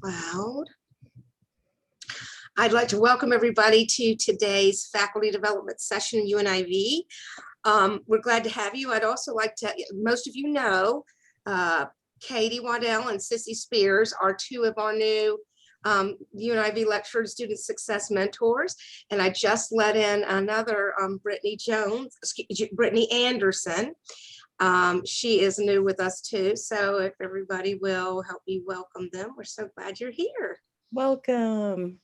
Loud. I'd like to welcome everybody to today's faculty development session, UNIV. We're glad to have you. I'd also like to, most of you know, Katie Waddell and Sissy Spears are two of our new UNIV lecturer student success mentors. And I just let in another Brittany Anderson. She is new with us too. So if everybody will help me welcome them, we're so glad you're here. Welcome.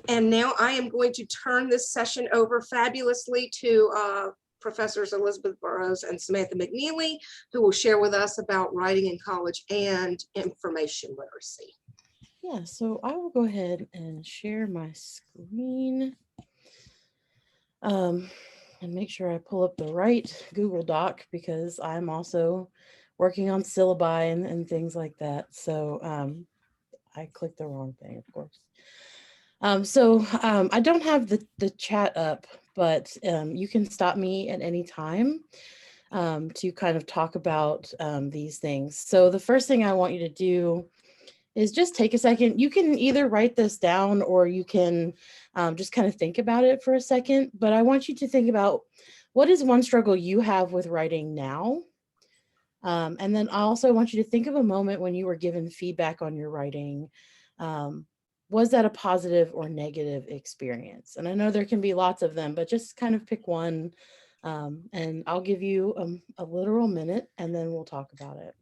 And now I am going to turn this session over fabulously to Professors Elizabeth Burrows and Samantha McNeilly, who will share with us about writing in college and information literacy. Yeah, so I will go ahead and share my screen and make sure I pull up the right Google Doc, because I'm also working on syllabi and things like that. So I clicked the wrong thing, of course. I don't have the chat up, but you can stop me at any time to kind of talk about these things. So the first thing I want you to do is just take a second. You can either write this down or you can just kind of think about it for a second. But I want you to think about, what is one struggle you have with writing now? And then I also want you to think of a moment when you were given feedback on your writing. Was that a positive or negative experience? And I know there can be lots of them, but just kind of pick one. And I'll give you a literal minute and then we'll talk about it.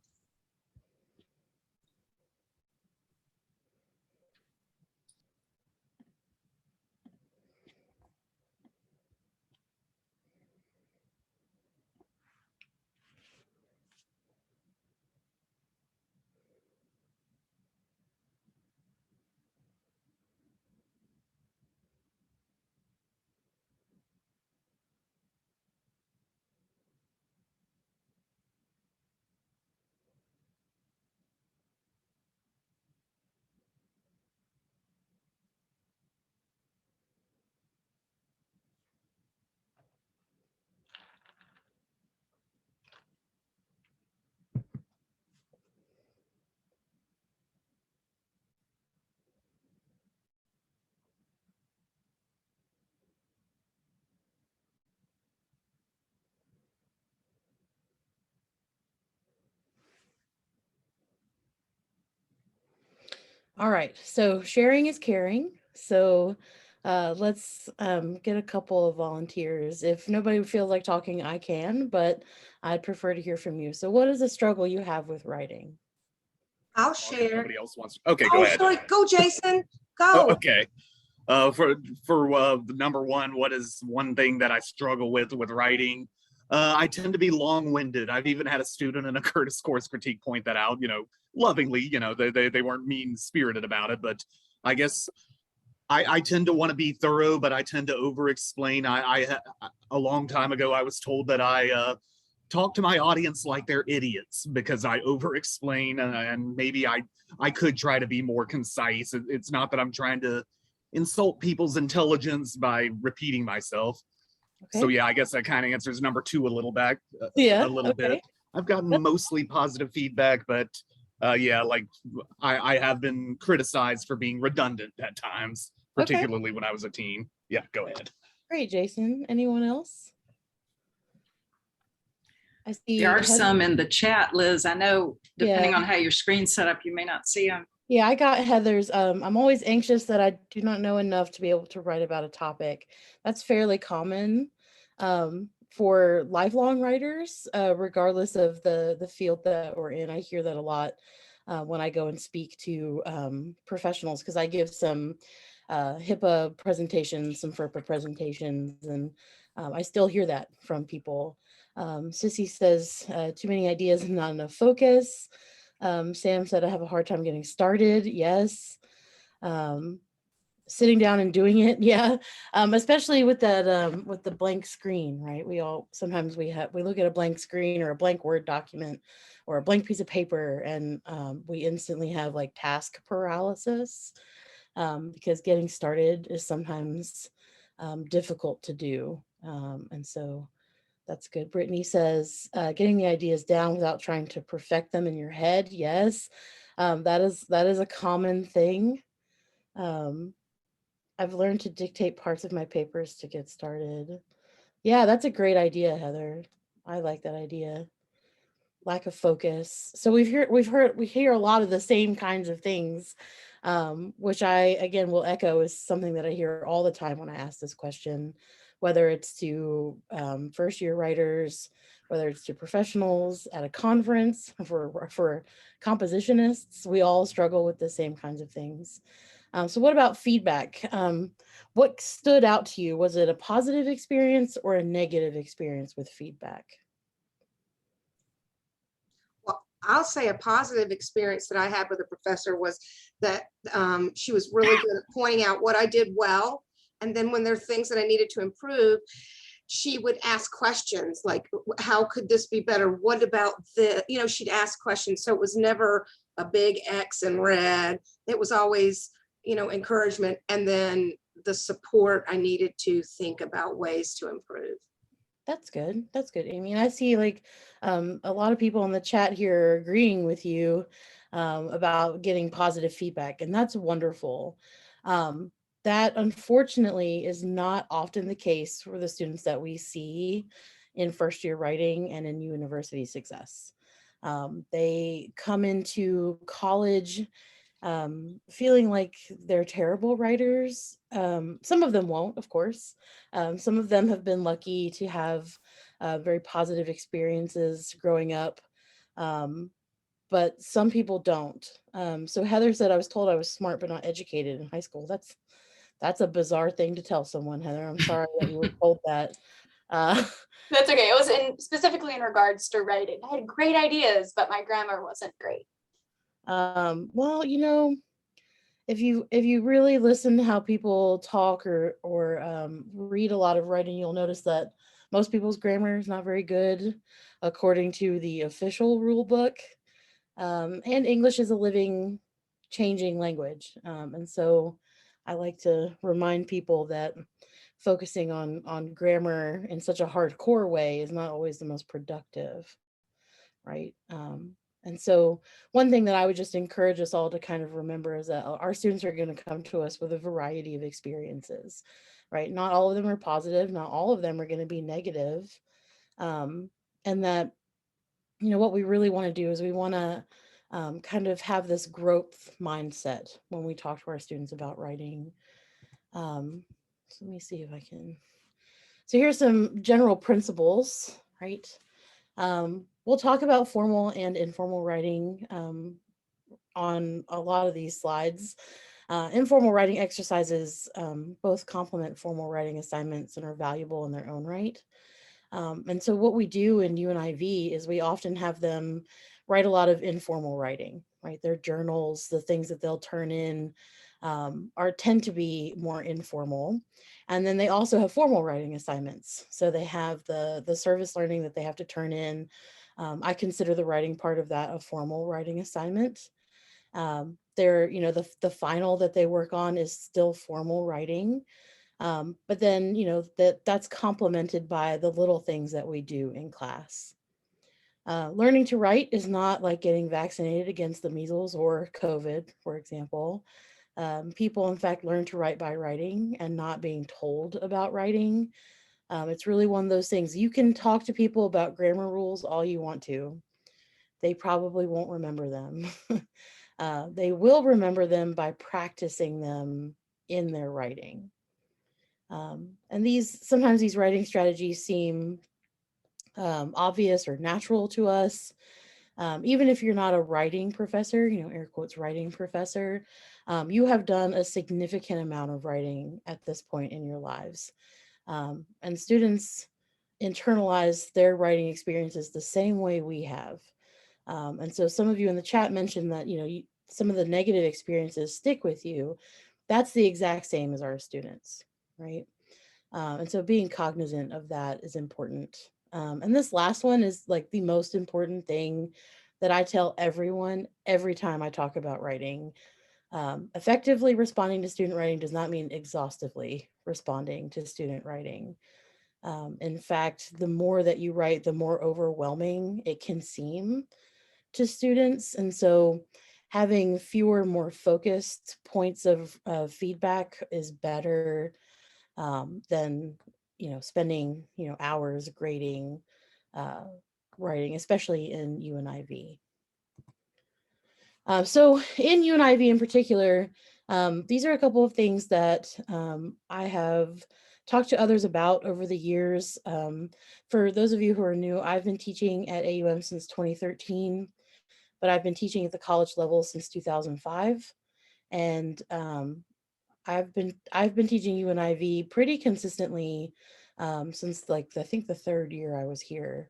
All right, so sharing is caring. So let's get a couple of volunteers. If nobody feels like talking, I can, but I'd prefer to hear from you. So what is a struggle you have with writing? I'll share. Nobody else wants. Okay, go ahead. Sorry. Go, Jason. Go. Oh, okay. For number one, what is one thing that I struggle with writing? I tend to be long-winded. I've even had a student in a Curtis course critique point that out, lovingly. They weren't mean-spirited about it, but I guess I tend to want to be thorough, but I tend to over-explain. A long time ago, I was told that I talk to my audience like they're idiots because I over-explain, and maybe I could try to be more concise. It's not that I'm trying to insult people's intelligence by repeating myself. Okay. So yeah, I guess that kind of answers number two a little bit. I've gotten mostly positive feedback, but yeah, like I have been criticized for being redundant at times, particularly when I was a teen. Yeah, go ahead. Great, Jason. Anyone else? I see there are some in the chat, Liz. I know depending on how your screen's set up, you may not see them. Yeah, I got Heather's. I'm always anxious that I do not know enough to be able to write about a topic. That's fairly common for lifelong writers, regardless of the field that we're in. I hear that a lot when I go and speak to professionals, because I give some HIPAA presentations, some FERPA presentations, and I still hear that from people. Sissy says, too many ideas and not enough focus. Sam said, I have a hard time getting started. Yes. Sitting down and doing it. Yeah. Especially with that, with the blank screen, right? Sometimes we look at a blank screen or a blank Word document or a blank piece of paper, and we instantly have like task paralysis because getting started is sometimes difficult to do. And so That's good. Brittany says, getting the ideas down without trying to perfect them in your head. Yes, that is a common thing. I've learned to dictate parts of my papers to get started. Yeah, that's a great idea, Heather. I like that idea. Lack of focus. So we hear a lot of the same kinds of things, which I again will echo is something that I hear all the time when I ask this question, whether it's to first year writers, whether it's to professionals at a conference for compositionists. We all struggle with the same kinds of things. So what about feedback? What stood out to you? Was it a positive experience or a negative experience with feedback? Well, I'll say a positive experience that I had with a professor was that she was really good at pointing out what I did well. And then when there are things that I needed to improve, she would ask questions like, how could this be better? What about the, she'd ask questions. So it was never a big X in red. It was always, encouragement. And then the support I needed to think about ways to improve. That's good. That's good, Amy. And I see like a lot of people in the chat here are agreeing with you about getting positive feedback, and that's wonderful. That unfortunately is not often the case for the students that we see in first year writing and in university success. They come into college feeling like they're terrible writers. Some of them won't, of course. Some of them have been lucky to have very positive experiences growing up, but some people don't. So Heather said, I was told I was smart but not educated in high school. That's a bizarre thing to tell someone, Heather. I'm sorry that you were told that. That's okay. It was specifically in regards to writing. I had great ideas, but my grammar wasn't great. Well, if you really listen to how people talk or read a lot of writing, you'll notice that most people's grammar is not very good according to the official rule book. And English is a living, changing language. And so I like to remind people that focusing on grammar in such a hardcore way is not always the most productive, right? And so one thing that I would just encourage us all to kind of remember is that our students are going to come to us with a variety of experiences, right? Not all of them are positive, not all of them are going to be negative. And that, what we really want to do is we want to kind of have this growth mindset when we talk to our students about writing. So let me see if I can. So here's some general principles, right? We'll talk about formal and informal writing on a lot of these slides. Informal writing exercises both complement formal writing assignments and are valuable in their own right. And so what we do in UNIV is we often have them write a lot of informal writing, right? Their journals, the things that they'll turn in tend to be more informal. And then they also have formal writing assignments. So they have the service learning that they have to turn in. I consider the writing part of that a formal writing assignment. The final that they work on is still formal writing. But then, that's complemented by the little things that we do in class. Learning to write is not like getting vaccinated against the measles or COVID, for example. People, in fact, learn to write by writing and not being told about writing. It's really one of those things. You can talk to people about grammar rules all you want to. They probably won't remember them. They will remember them by practicing them in their writing. And sometimes these writing strategies seem obvious or natural to us. Even if you're not a writing professor, air quotes writing professor, you have done a significant amount of writing at this point in your lives. And students internalize their writing experiences the same way we have. And so some of you in the chat mentioned that, some of the negative experiences stick with you. That's the exact same as our students, right? And so being cognizant of that is important. And this last one is like the most important thing that I tell everyone every time I talk about writing. Effectively responding to student writing does not mean exhaustively responding to student writing. In fact, the more that you write, the more overwhelming it can seem to students. And so having fewer, more focused points of feedback is better than, spending, hours grading writing, especially in UNIV. So in UNIV in particular, these are a couple of things that I have talked to others about over the years. For those of you who are new, I've been teaching at AUM since 2013, but I've been teaching at the college level since 2005. And I've been teaching UNIV pretty consistently since I think the third year I was here.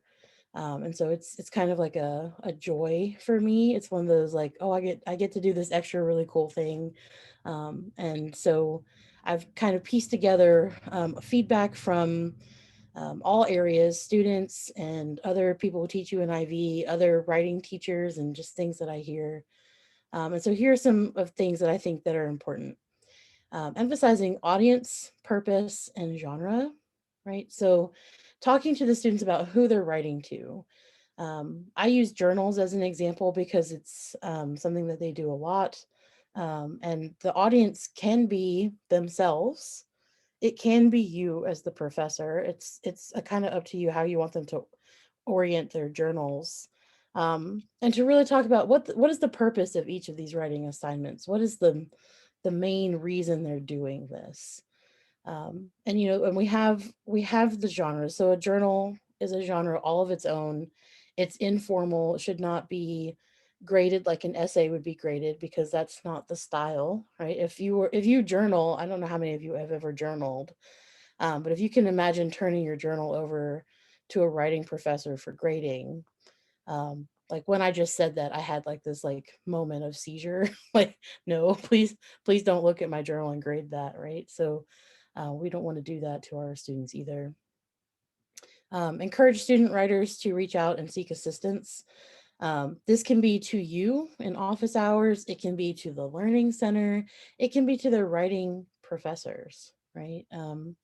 And so it's kind of like a joy for me. It's one of those like, oh, I get to do this extra really cool thing. And so I've kind of pieced together feedback from all areas, students and other people who teach UNIV, other writing teachers, and just things that I hear. And so here are some of things that I think that are important. Emphasizing audience, purpose, and genre, right? So talking to the students about who they're writing to. I use journals as an example because it's something that they do a lot. And the audience can be themselves. It can be you as the professor. It's kind of up to you how you want them to orient their journals. And to really talk about what is the purpose of each of these writing assignments? What is the main reason they're doing this? And and we have the genres. So a journal is a genre all of its own. It's informal. It should not be graded like an essay would be graded, because that's not the style, right? If you journal, I don't know how many of you have ever journaled, but if you can imagine turning your journal over to a writing professor for grading, like when I just said that, I had like this like moment of seizure, like, no, please don't look at my journal and grade that, right? So we don't want to do that to our students either. Encourage student writers to reach out and seek assistance. This can be to you in office hours, it can be to the Learning Center, it can be to their writing professors, right? One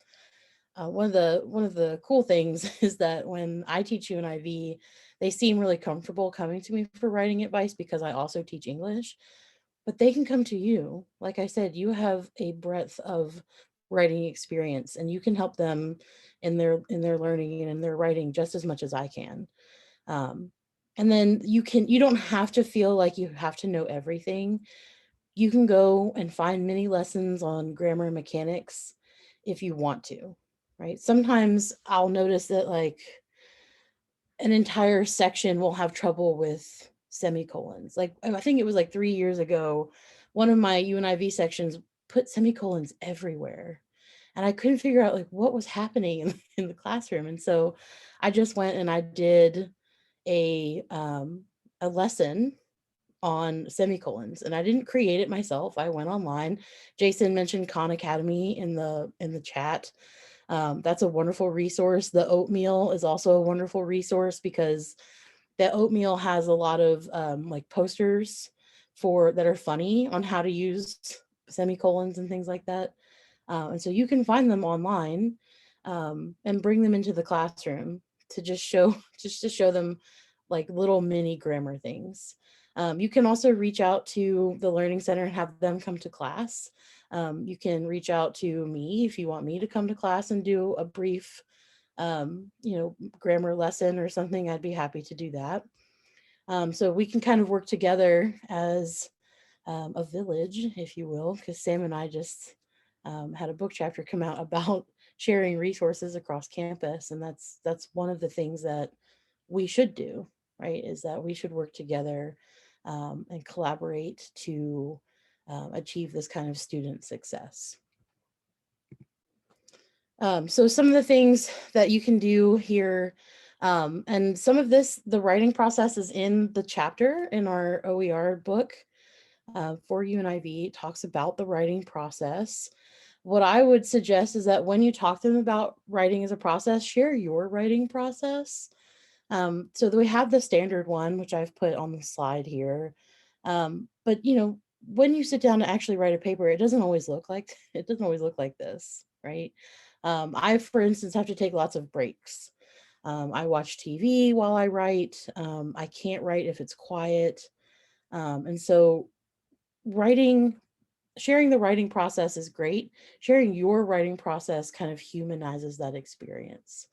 of the cool things is that when I teach UNIV, they seem really comfortable coming to me for writing advice because I also teach English, but they can come to you. Like I said, you have a breadth of writing experience, and you can help them in their learning and in their writing just as much as I can. And then you don't have to feel like you have to know everything. You can go and find mini lessons on grammar and mechanics if you want to, right? Sometimes I'll notice that like an entire section will have trouble with semicolons. Like I think it was like 3 years ago, one of my UNIV sections put semicolons everywhere. And I couldn't figure out like what was happening in the classroom. And so I just went and I did a lesson on semicolons, and I didn't create it myself. I went online. Jason mentioned Khan Academy in the chat. That's a wonderful resource. The oatmeal is also a wonderful resource because the oatmeal has a lot of like posters that are funny on how to use semicolons and things like that. And so you can find them online and bring them into the classroom to just show them like little mini grammar things. You can also reach out to the Learning Center and have them come to class. You can reach out to me if you want me to come to class and do a brief, grammar lesson or something. I'd be happy to do that. So we can kind of work together as a village, if you will, because Sam and I just had a book chapter come out about sharing resources across campus. And that's one of the things that we should do, right? Is that we should work together and collaborate to achieve this kind of student success. So some of the things that you can do here, and some of this, the writing process is in the chapter in our OER book for UNIV. It talks about the writing process. What I would suggest is that when you talk to them about writing as a process, share your writing process. So we have the standard one, which I've put on the slide here. But when you sit down to actually write a paper, it doesn't always look like this, right? I, for instance, have to take lots of breaks. I watch TV while I write. I can't write if it's quiet. And so sharing the writing process is great. Sharing your writing process kind of humanizes that experience,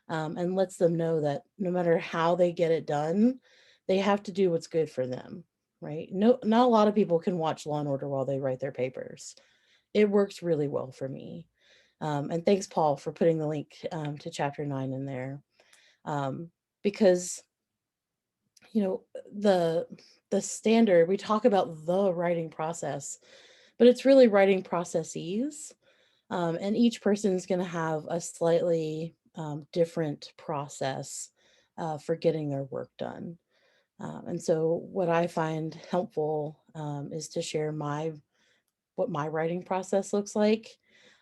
and lets them know that no matter how they get it done, they have to do what's good for them, right? No, not a lot of people can watch Law and Order while they write their papers. It works really well for me. And thanks, Paul, for putting the link to chapter 9 in there. Because, you know, the standard, we talk about the writing process, but it's really writing processes. And each person's going to have a slightly different process for getting their work done. And so what I find helpful is to share what my writing process looks like,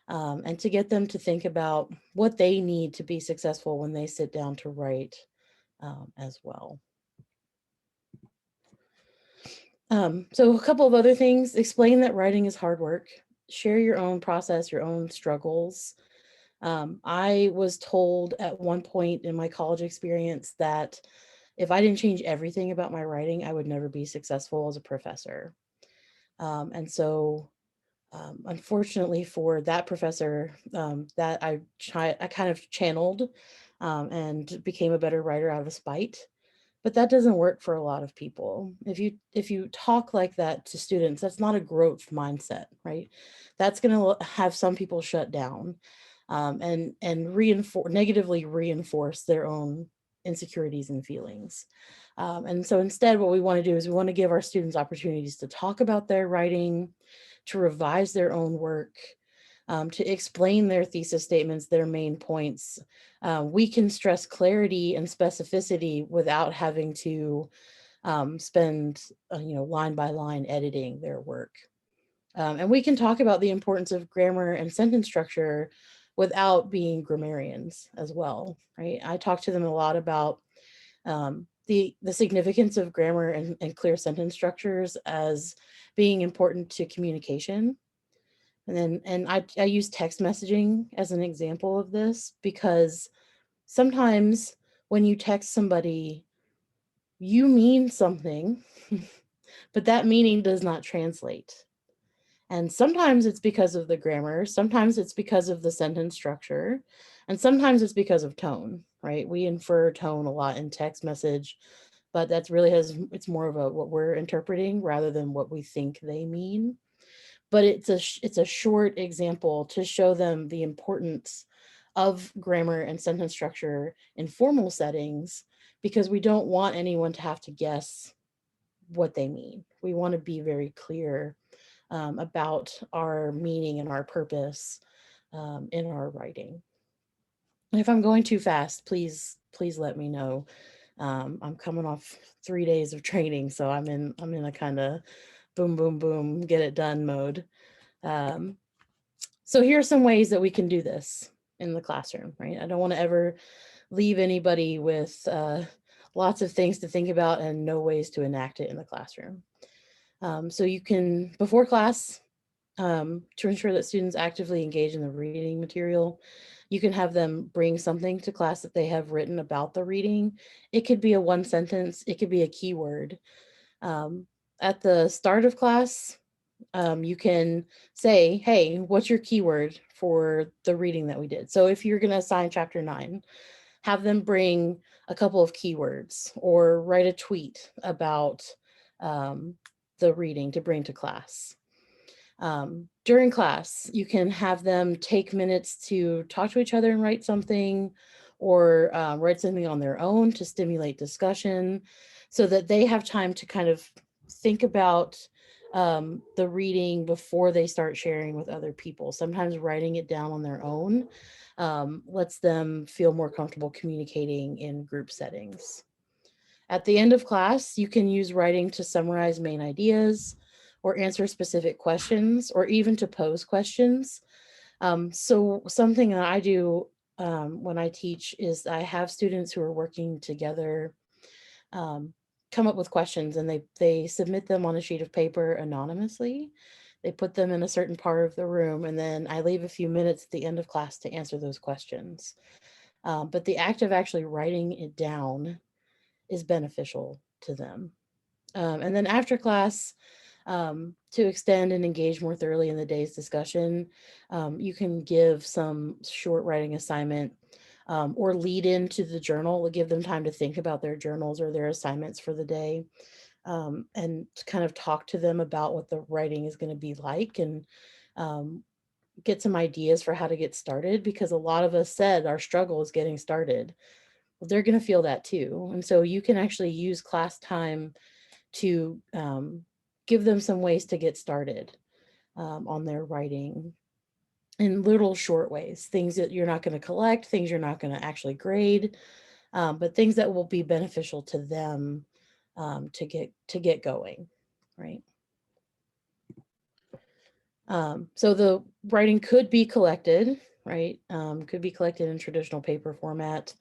and to get them to think about what they need to be successful when they sit down to write as well. So a couple of other things: explain that writing is hard work, share your own process, your own struggles. I was told at one point in my college experience that if I didn't change everything about my writing, I would never be successful as a professor. And so unfortunately for that professor, that I kind of channeled and became a better writer out of spite. But that doesn't work for a lot of people. If you talk like that to students, that's not a growth mindset, right? That's going to have some people shut down, and negatively reinforce their own insecurities and feelings. And so instead, what we want to do is we want to give our students opportunities to talk about their writing, to revise their own work, to explain their thesis statements, their main points. We can stress clarity and specificity without having to spend, line by line editing their work. And we can talk about the importance of grammar and sentence structure without being grammarians as well, right? I talk to them a lot about the significance of grammar and clear sentence structures as being important to communication. And I use text messaging as an example of this, because sometimes when you text somebody, you mean something, but that meaning does not translate. And sometimes it's because of the grammar, sometimes it's because of the sentence structure, and sometimes it's because of tone, right? We infer tone a lot in text message, but that's really it's more of what we're interpreting rather than what we think they mean. But it's a short example to show them the importance of grammar and sentence structure in formal settings, because we don't want anyone to have to guess what they mean. We want to be very clear about our meaning and our purpose in our writing. And if I'm going too fast, please let me know. I'm coming off 3 days of training, so I'm in a kind of boom, boom, boom, get it done mode. So here are some ways that we can do this in the classroom, right? I don't want to ever leave anybody with lots of things to think about and no ways to enact it in the classroom. So you can, before class, to ensure that students actively engage in the reading material, you can have them bring something to class that they have written about the reading. It could be a one sentence, it could be a keyword. At the start of class, you can say, hey, what's your keyword for the reading that we did? So if you're going to assign chapter 9, have them bring a couple of keywords or write a tweet about the reading to bring to class. During class, you can have them take minutes to talk to each other and write something, or write something on their own to stimulate discussion, so that they have time to kind of think about the reading before they start sharing with other people. Sometimes writing it down on their own lets them feel more comfortable communicating in group settings. At the end of class, you can use writing to summarize main ideas, or answer specific questions, or even to pose questions. So something that I do when I teach is I have students who are working together come up with questions, and they submit them on a sheet of paper anonymously. They put them in a certain part of the room, and then I leave a few minutes at the end of class to answer those questions. But the act of actually writing it down is beneficial to them. And then after class, to extend and engage more thoroughly in the day's discussion, you can give some short writing assignment or lead into the journal, give them time to think about their journals or their assignments for the day, and to kind of talk to them about what the writing is going to be like, and get some ideas for how to get started, because a lot of us said our struggle is getting started. Well, they're going to feel that too. And so you can actually use class time to give them some ways to get started on their writing in little short ways, things that you're not going to collect, things you're not going to actually grade, but things that will be beneficial to them to get going, right? So the writing could be collected, right? Could be collected in traditional paper format.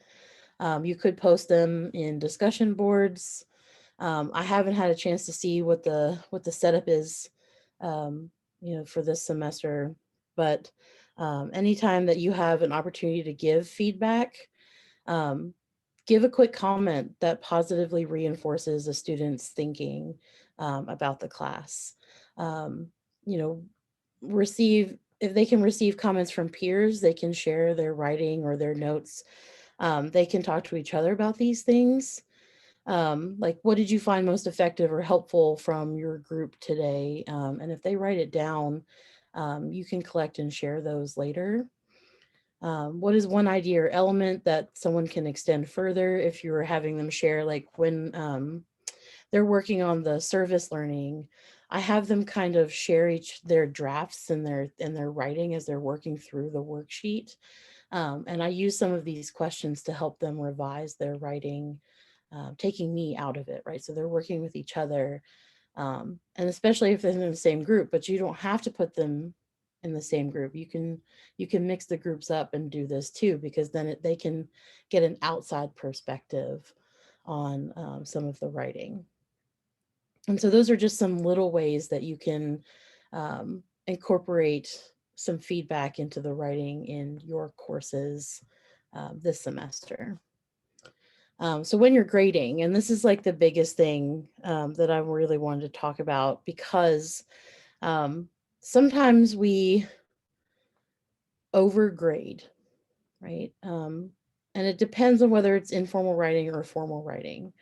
You could post them in discussion boards. I haven't had a chance to see what the setup is, for this semester, but anytime that you have an opportunity to give feedback, give a quick comment that positively reinforces a student's thinking about the class. If they can receive comments from peers, they can share their writing or their notes. They can talk to each other about these things. Like, what did you find most effective or helpful from your group today? And if they write it down, you can collect and share those later. What is one idea or element that someone can extend further if you're having them share, like when they're working on the service learning, I have them kind of share their drafts and their writing as they're working through the worksheet. And I use some of these questions to help them revise their writing, taking me out of it, right? So they're working with each other, and especially if they're in the same group, but you don't have to put them in the same group. You can mix the groups up and do this too, because then they can get an outside perspective on some of the writing. And so those are just some little ways that you can incorporate some feedback into the writing in your courses this semester. So when you're grading, and this is like the biggest thing that I really wanted to talk about, because sometimes we overgrade, right? And it depends on whether it's informal writing or formal writing,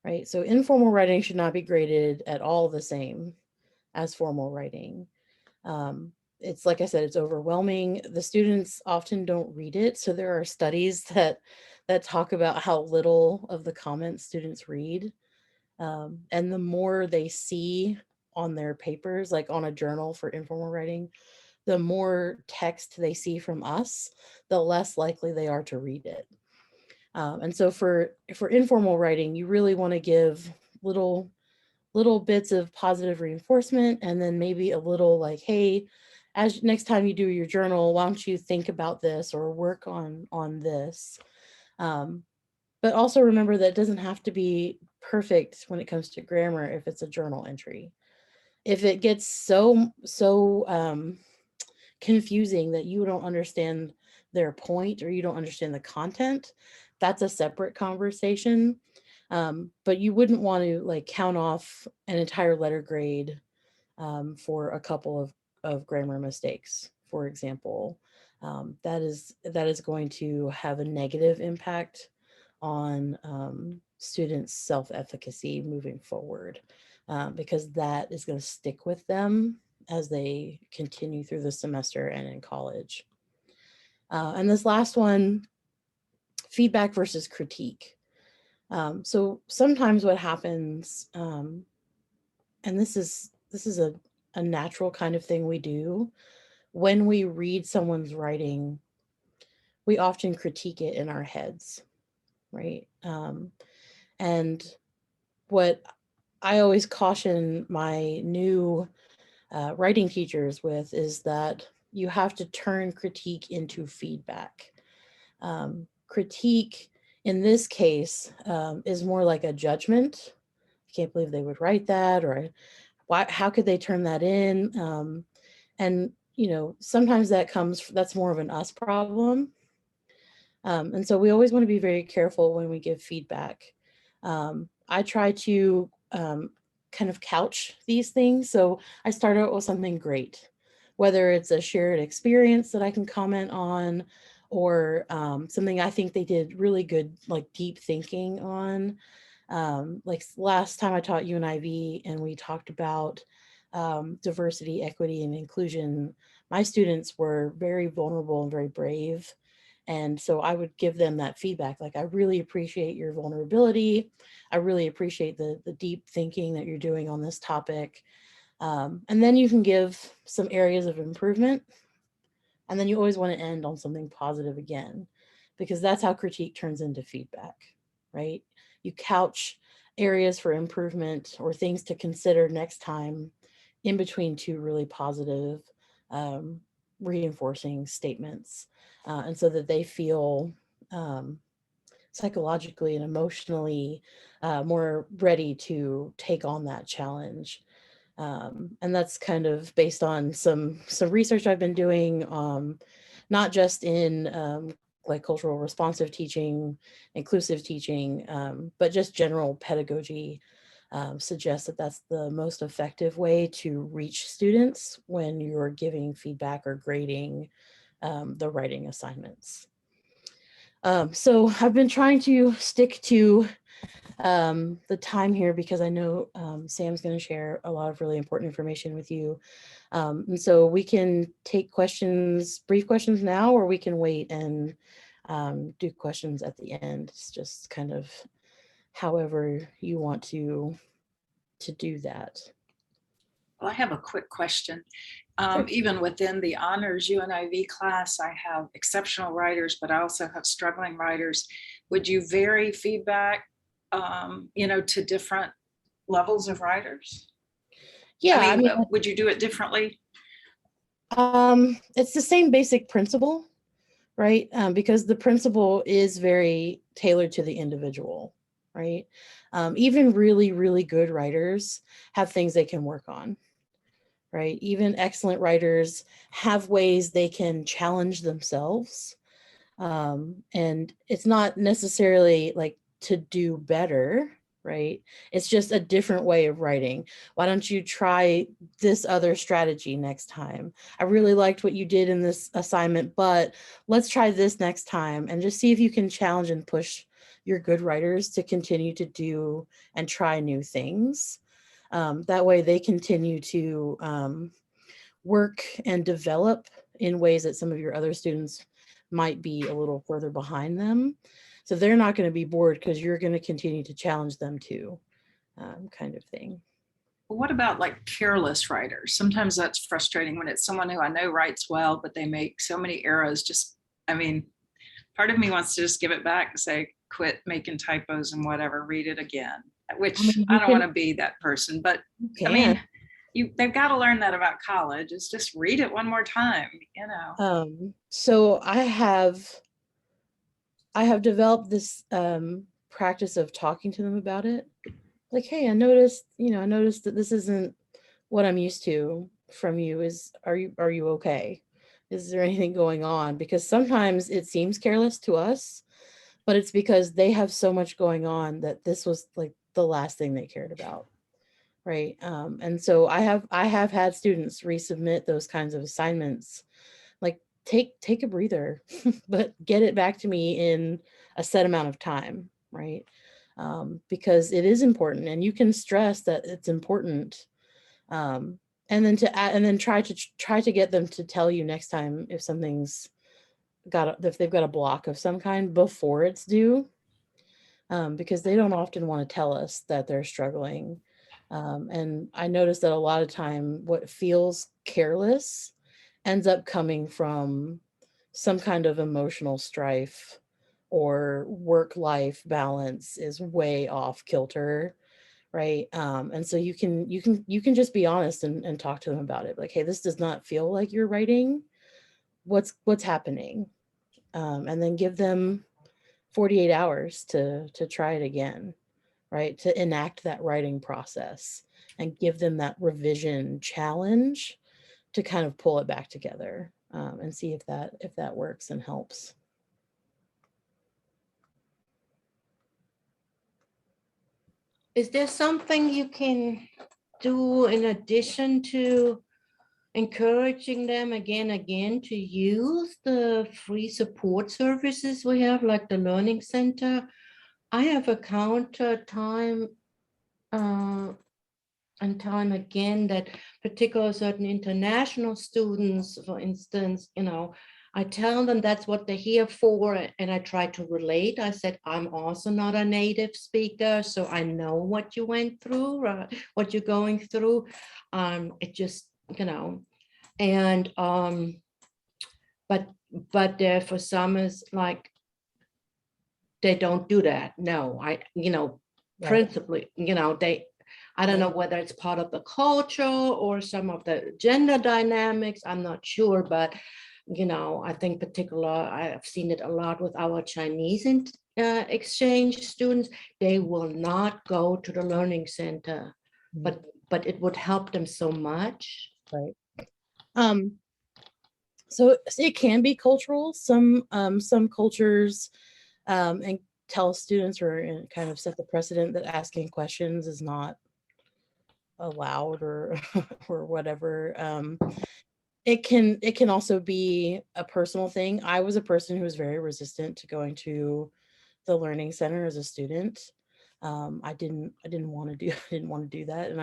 right? So informal writing should not be graded at all the same as formal writing. It's like I said, it's overwhelming. The students often don't read it. So there are studies that talk about how little of the comments students read. And the more they see on their papers, like on a journal for informal writing, the more text they see from us, the less likely they are to read it. And so for informal writing, you really want to give little bits of positive reinforcement, and then maybe a little like, hey, as next time you do your journal, why don't you think about this or work on this? But also remember that it doesn't have to be perfect when it comes to grammar if it's a journal entry. If it gets so confusing that you don't understand their point or you don't understand the content, that's a separate conversation. But you wouldn't want to like count off an entire letter grade for a couple of grammar mistakes, for example. That is going to have a negative impact on students' self-efficacy moving forward, because that is going to stick with them as they continue through the semester and in college. And this last one, feedback versus critique. So sometimes what happens, and this is a natural kind of thing we do, when we read someone's writing, we often critique it in our heads, right? And what I always caution my new writing teachers with is that you have to turn critique into feedback. Critique in this case is more like a judgment. I can't believe they would write that, or how could they turn that in? And, you know, sometimes that's more of an us problem. And so we always want to be very careful when we give feedback. I try to kind of couch these things. So I start out with something great, whether it's a shared experience that I can comment on, or something I think they did really good, like deep thinking on. Like last time I taught UNIV and we talked about diversity, equity, and inclusion, my students were very vulnerable and very brave. And so I would give them that feedback. Like, I really appreciate your vulnerability. I really appreciate the deep thinking that you're doing on this topic. And then you can give some areas of improvement. And then you always want to end on something positive again, because that's how critique turns into feedback, right? You couch areas for improvement or things to consider next time in between two really positive, reinforcing statements. And so that they feel psychologically and emotionally more ready to take on that challenge. And that's kind of based on some research I've been doing, not just in like cultural responsive teaching, inclusive teaching, but just general pedagogy. Suggests that that's the most effective way to reach students when you're giving feedback or grading the writing assignments. So I've been trying to stick to the time here because I know Sam's going to share a lot of really important information with you. And so we can take questions, brief questions now, or we can wait and do questions at the end. It's just kind of however you want to do that. Well, I have a quick question. Sure. Even within the honors UNIV class, I have exceptional writers, but I also have struggling writers. Would you vary feedback, to different levels of writers? Yeah, I mean, would you do it differently? It's the same basic principle, right? Because the principle is very tailored to the individual, right? Even really, really good writers have things they can work on, right? Even excellent writers have ways they can challenge themselves. And it's not necessarily like to do better, right? It's just a different way of writing. Why don't you try this other strategy next time? I really liked what you did in this assignment, but let's try this next time and just see if you can challenge and push your good writers to continue to do and try new things. That way they continue to work and develop in ways that some of your other students might be a little further behind them. So they're not going to be bored because you're going to continue to challenge them too, kind of thing. Well, what about like careless writers? Sometimes that's frustrating when it's someone who I know writes well, but they make so many errors. Part of me wants to just give it back and say, quit making typos and whatever, read it again, which I don't want to be that person, but I mean, they've got to learn that about college. It's just read it one more time, So I have developed this practice of talking to them about it. Like, hey, I noticed that this isn't what I'm used to from you. Are you okay? Is there anything going on? Because sometimes it seems careless to us, but it's because they have so much going on that this was like the last thing they cared about. Right. And so I have had students resubmit those kinds of assignments, like take a breather, but get it back to me in a set amount of time. Right. Because it is important and you can stress that it's important. And then try to get them to tell you next time if if they've got a block of some kind before it's due. Because they don't often want to tell us that they're struggling. And I noticed that a lot of time what feels careless ends up coming from some kind of emotional strife or work-life balance is way off kilter, right? And so you can just be honest and talk to them about it. Like, hey, this does not feel like you're writing. What's happening? And then give them 48 hours to try it again, right? To enact that writing process and give them that revision challenge to kind of pull it back together and see if that works and helps. Is there something you can do in addition to encouraging them again to use the free support services we have, like the Learning Center? I have encountered time and time again that particular certain international students, for instance, I tell them that's what they're here for, and I try to relate. I said, I'm also not a native speaker, so I know what you went through, what you're going through. It just, and but there for some is like they don't do that. No, principally, I don't know whether it's part of the culture or some of the gender dynamics. I'm not sure, but I think I've seen it a lot with our Chinese exchange students. They will not go to the Learning Center, but it would help them so much. Right. So it can be cultural. Some cultures and tell students or kind of set the precedent that asking questions is not allowed or or whatever. It can also be a personal thing. I was a person who was very resistant to going to the Learning Center as a student. I didn't want to do that, and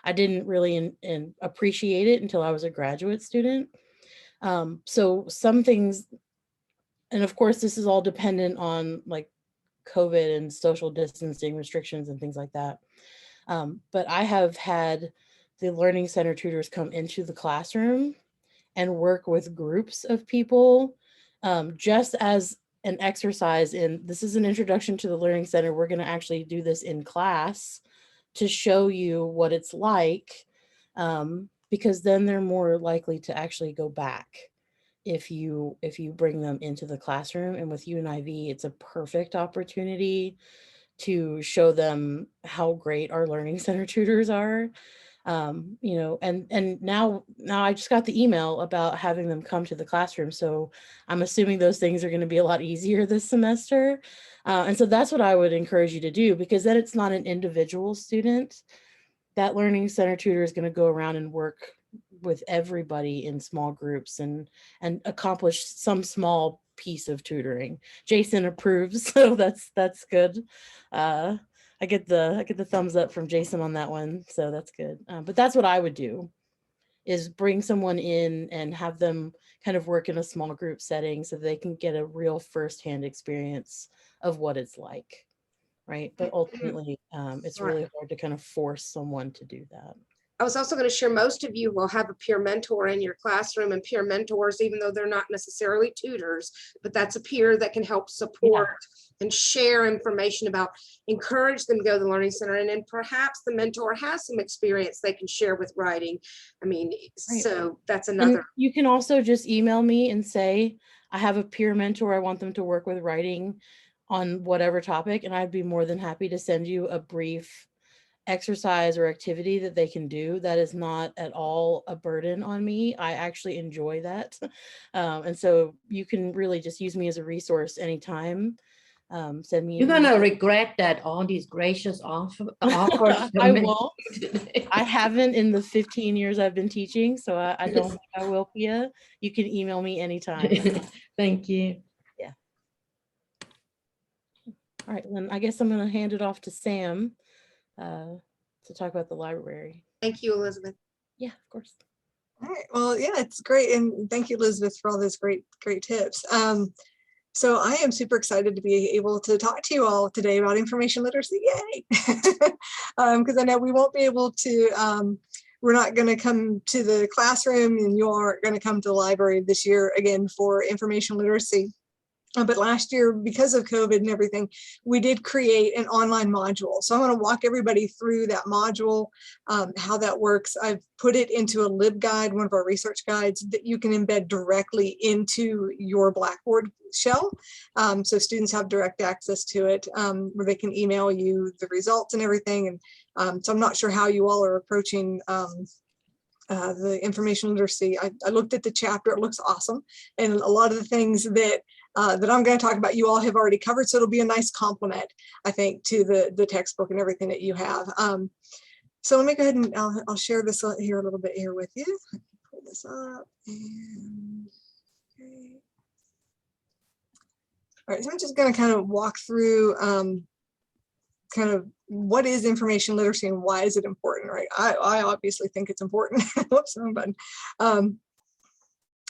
I didn't really appreciate it until I was a graduate student. So some things, and of course this is all dependent on like COVID and social distancing restrictions and things like that. But I have had the Learning Center tutors come into the classroom and work with groups of people, just as an exercise this is an introduction to the Learning Center. We're going to actually do this in class to show you what it's like, because then they're more likely to actually go back if you bring them into the classroom. And with UNIV, it's a perfect opportunity to show them how great our Learning Center tutors are. And now I just got the email about having them come to the classroom. So I'm assuming those things are going to be a lot easier this semester. And so that's what I would encourage you to do, because then it's not an individual student. That Learning Center tutor is going to go around and work with everybody in small groups and accomplish some small piece of tutoring. Jason approves, so that's good. I get the thumbs up from Jason on that one, so that's good. But that's what I would do, is bring someone in and have them kind of work in a small group setting so they can get a real firsthand experience of what it's like, right? But ultimately, it's really hard to kind of force someone to do that. I was also going to share, most of you will have a peer mentor in your classroom, and peer mentors, even though they're not necessarily tutors, but that's a peer that can help support and share information about, encourage them to go to the Learning Center. And then perhaps the mentor has some experience they can share with writing. I mean, so that's another. And you can also just email me and say, I have a peer mentor, I want them to work with writing on whatever topic, and I'd be more than happy to send you a brief exercise or activity that they can do. That is not at all a burden on me. I actually enjoy that. And so you can really just use me as a resource anytime. Send me. You're gonna regret that, all these gracious offers. I won't. I haven't in the 15 years I've been teaching, so I don't think I will, Pia. You can email me anytime. Thank you. Yeah. All right, then I guess I'm going to hand it off to Sam to talk about the library. Thank you, Elizabeth. Yeah, of course. All right. Well, yeah, it's great. And thank you, Elizabeth, for all those great tips. So I am super excited to be able to talk to you all today about information literacy. Yay! Because I know we won't be able to, we're not going to come to the classroom, and you aren't going to come to the library this year again for information literacy. But last year, because of COVID and everything, we did create an online module. So I'm going to walk everybody through that module, how that works. I've put it into a LibGuide, one of our research guides that you can embed directly into your Blackboard shell. So students have direct access to it, where they can email you the results and everything. And so I'm not sure how you all are approaching the information literacy. I looked at the chapter, it looks awesome. And a lot of the things that that I'm going to talk about, you all have already covered. So it'll be a nice complement, I think, to the textbook and everything that you have. So let me go ahead and I'll share this here a little bit here with you. Pull this up. And, okay. All right, so I'm just going to kind of walk through kind of what is information literacy and why is it important, right? I obviously think it's important. Whoops, wrong button.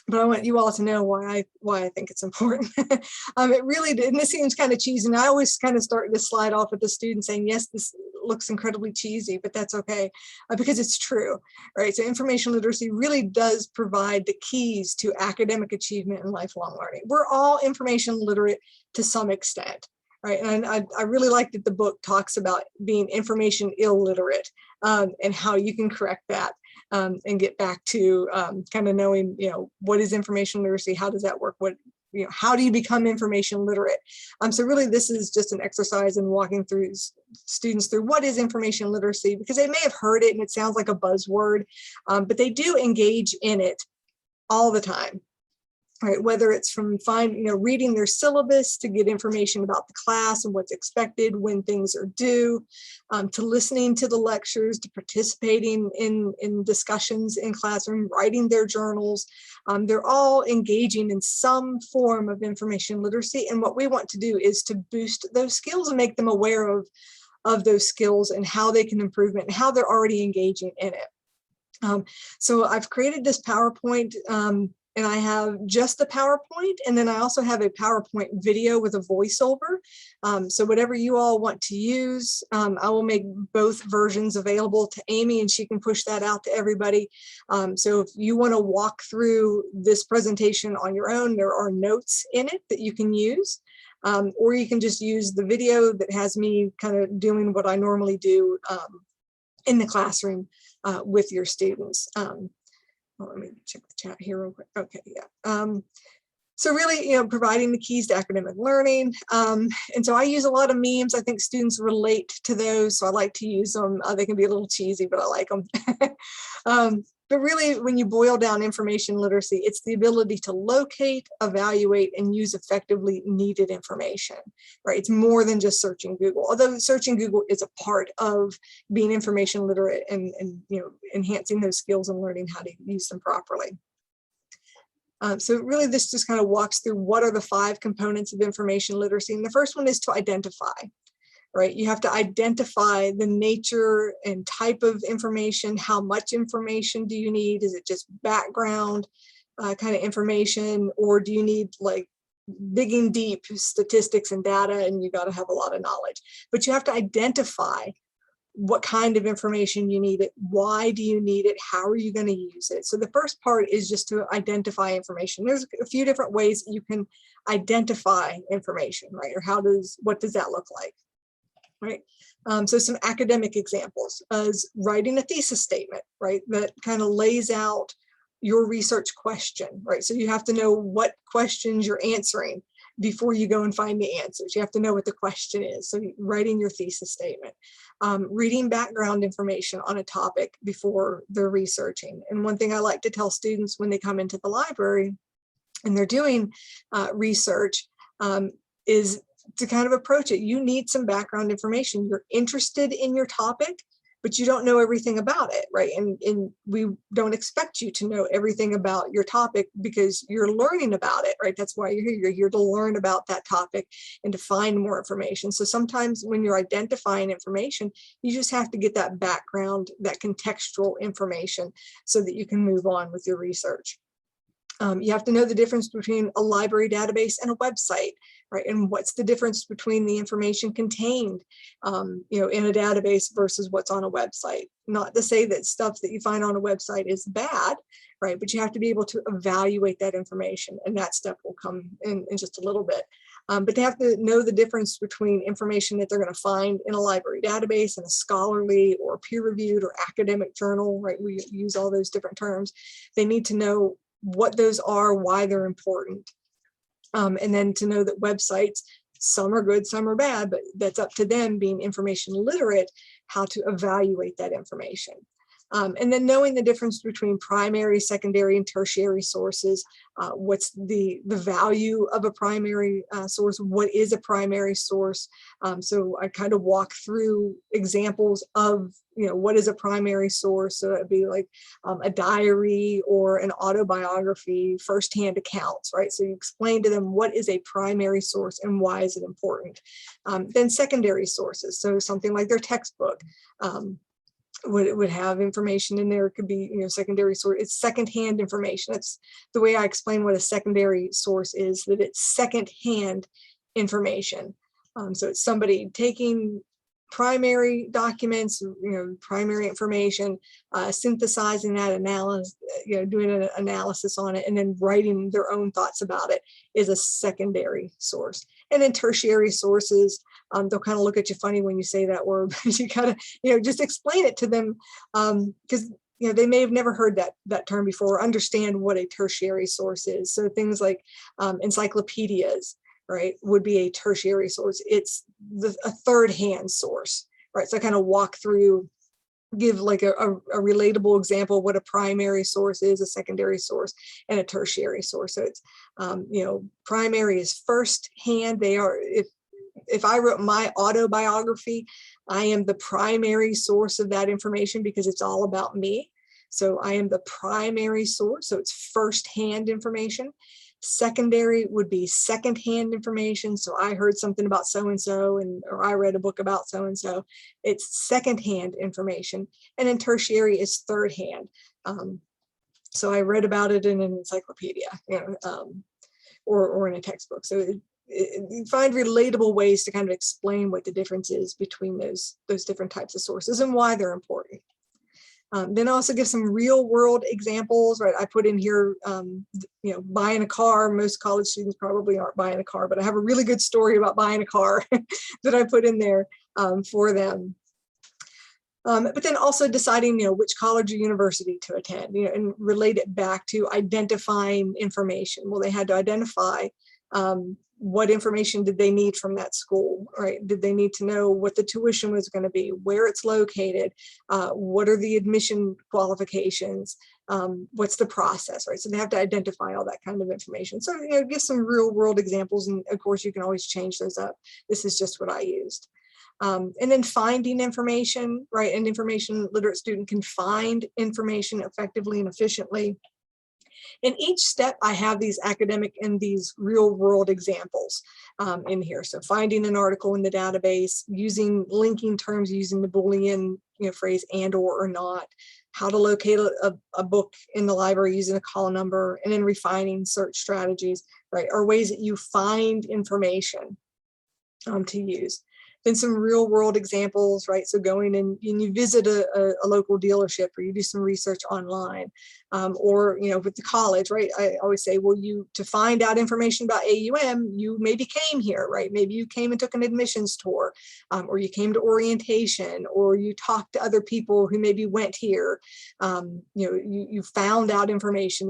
But I want you all to know why I think it's important. It really did, and this seems kind of cheesy, and I always kind of start this slide off with the student saying, yes, this looks incredibly cheesy, but that's okay, because it's true, right? So information literacy really does provide the keys to academic achievement and lifelong learning. We're all information literate to some extent, right? And I really like that the book talks about being information illiterate and how you can correct that. And get back to kind of knowing, what is information literacy? How does that work? How do you become information literate? So really, this is just an exercise in walking through students through what is information literacy, because they may have heard it and it sounds like a buzzword, but they do engage in it all the time. Right, whether it's from reading their syllabus to get information about the class and what's expected when things are due, to listening to the lectures, to participating in discussions in classroom, writing their journals. They're all engaging in some form of information literacy. And what we want to do is to boost those skills and make them aware of those skills and how they can improve it and how they're already engaging in it. So I've created this PowerPoint. And I have just the PowerPoint, and then I also have a PowerPoint video with a voiceover. So whatever you all want to use, I will make both versions available to Amy, and she can push that out to everybody. So if you want to walk through this presentation on your own, there are notes in it that you can use. Or you can just use the video that has me kind of doing what I normally do in the classroom with your students. Let me check the chat here real quick. Okay, yeah. So really, providing the keys to academic learning. And so I use a lot of memes. I think students relate to those, so I like to use them. They can be a little cheesy, but I like them. But really, when you boil down information literacy, it's the ability to locate, evaluate, and use effectively needed information, right? It's more than just searching Google, although searching Google is a part of being information literate and enhancing those skills and learning how to use them properly. So really, this just kind of walks through what are the 5 components of information literacy. And the first one is to identify. Right, you have to identify the nature and type of information. How much information do you need? Is it just background kind of information, or do you need like digging deep statistics and data, and you got to have a lot of knowledge? But you have to identify what kind of information you need it, why do you need it, how are you going to use it? So the first part is just to identify information. There's a few different ways you can identify information, right? Or what does that look like? Right. So some academic examples is writing a thesis statement, right? That kind of lays out your research question, right? So you have to know what questions you're answering before you go and find the answers. You have to know what the question is. So writing your thesis statement, reading background information on a topic before they're researching. And one thing I like to tell students when they come into the library and they're doing research is to kind of approach it. You need some background information. You're interested in your topic, but you don't know everything about it, right? And we don't expect you to know everything about your topic because you're learning about it, right? That's why you're here. You're here to learn about that topic and to find more information. So sometimes when you're identifying information, you just have to get that background, that contextual information so that you can move on with your research. You have to know the difference between a library database and a website, right? And what's the difference between the information contained, in a database versus what's on a website. Not to say that stuff that you find on a website is bad, right? But you have to be able to evaluate that information, and that step will come in just a little bit. But they have to know the difference between information that they're going to find in a library database and a scholarly or peer-reviewed or academic journal, right? We use all those different terms. They need to know what those are, why they're important. And then to know that websites, some are good, some are bad, but that's up to them being information literate, how to evaluate that information. And then knowing the difference between primary, secondary, and tertiary sources. What's the value of a primary source? What is a primary source? So I kind of walk through examples of, what is a primary source? So it'd be like a diary or an autobiography, firsthand accounts, right? So you explain to them what is a primary source and why is it important. Then secondary sources, so something like their textbook. Would have information in there. It could be, secondary source. It's secondhand information. That's the way I explain what a secondary source is, that it's secondhand information. So it's somebody taking primary documents, primary information, synthesizing that analysis, doing an analysis on it, and then writing their own thoughts about it is a secondary source. And then tertiary sources, they'll kind of look at you funny when you say that word, but you gotta, just explain it to them, because they may have never heard that term before, or understand what a tertiary source is. So things like encyclopedias, right, would be a tertiary source. It's a third-hand source, right? So I kind of walk through, give like a relatable example of what a primary source is, a secondary source, and a tertiary source. So it's, primary is first-hand. They are, if I wrote my autobiography, I am the primary source of that information because it's all about me. So I am the primary source. So it's first-hand information. Secondary would be secondhand information. So I heard something about so-and-so, or I read a book about so-and-so. It's secondhand information. And then tertiary is third-hand. So I read about it in an encyclopedia, or in a textbook. So you find relatable ways to kind of explain what the difference is between those different types of sources and why they're important. Then also give some real world examples, right? I put in here, buying a car. Most college students probably aren't buying a car, but I have a really good story about buying a car that I put in there for them. But then also deciding, which college or university to attend, and relate it back to identifying information. Well, they had to identify what information did they need from that school, right? Did they need to know what the tuition was going to be, where it's located, what are the admission qualifications, what's the process, right? So they have to identify all that kind of information. So, give some real world examples, and of course you can always change those up. This is just what I used. And then finding information, right? An information literate student can find information effectively and efficiently. In each step, I have these academic and these real world examples in here. So finding an article in the database, using linking terms, using the Boolean phrase and or not, how to locate a book in the library using a call number, and then refining search strategies, right, are ways that you find information to use. Then some real world examples, right? So going and you visit a local dealership, or you do some research online, or, with the college, right? I always say, well, to find out information about AUM, you maybe came here, right? Maybe you came and took an admissions tour, or you came to orientation, or you talked to other people who maybe went here. You found out information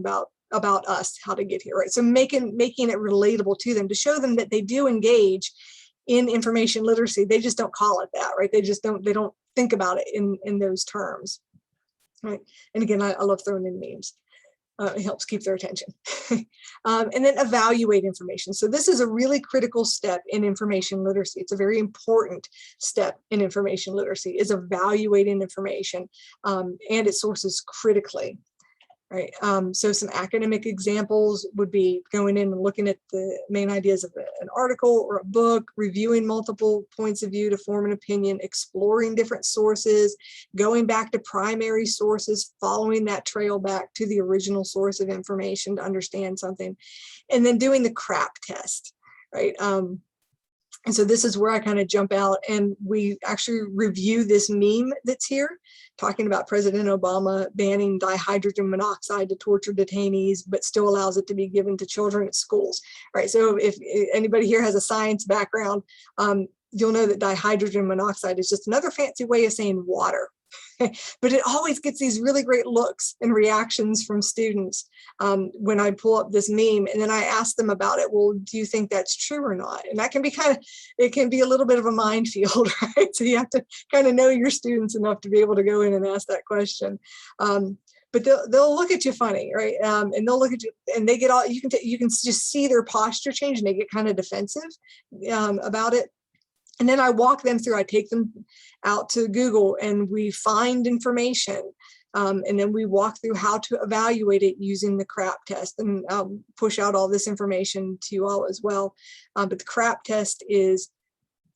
about us, how to get here, right? So making it relatable to them, to show them that they do engage in information literacy. They just don't call it that, right? They don't think about it in those terms, right? And again, I love throwing in memes. It helps keep their attention. And then evaluate information. So this is a really critical step in information literacy. It's a very important step in information literacy, is evaluating information and its sources critically. Right. So some academic examples would be going in and looking at the main ideas of an article or a book, reviewing multiple points of view to form an opinion, exploring different sources, going back to primary sources, following that trail back to the original source of information to understand something, and then doing the CRAP test, right? And so this is where I kind of jump out, and we actually review this meme that's here, talking about President Obama banning dihydrogen monoxide to torture detainees, but still allows it to be given to children at schools, right? So if anybody here has a science background, you'll know that dihydrogen monoxide is just another fancy way of saying water. But it always gets these really great looks and reactions from students when I pull up this meme, and then I ask them about it. Well, do you think that's true or not? And that can be it can be a little bit of a minefield, right? So you have to kind of know your students enough to be able to go in and ask that question. But they'll look at you funny, right? And they'll look at you, and they get all, you can just see their posture change, and they get kind of defensive about it. And then I walk them through, I take them out to Google and we find information. And then we walk through how to evaluate it using the CRAP test, and I'll push out all this information to you all as well. But the CRAP test is,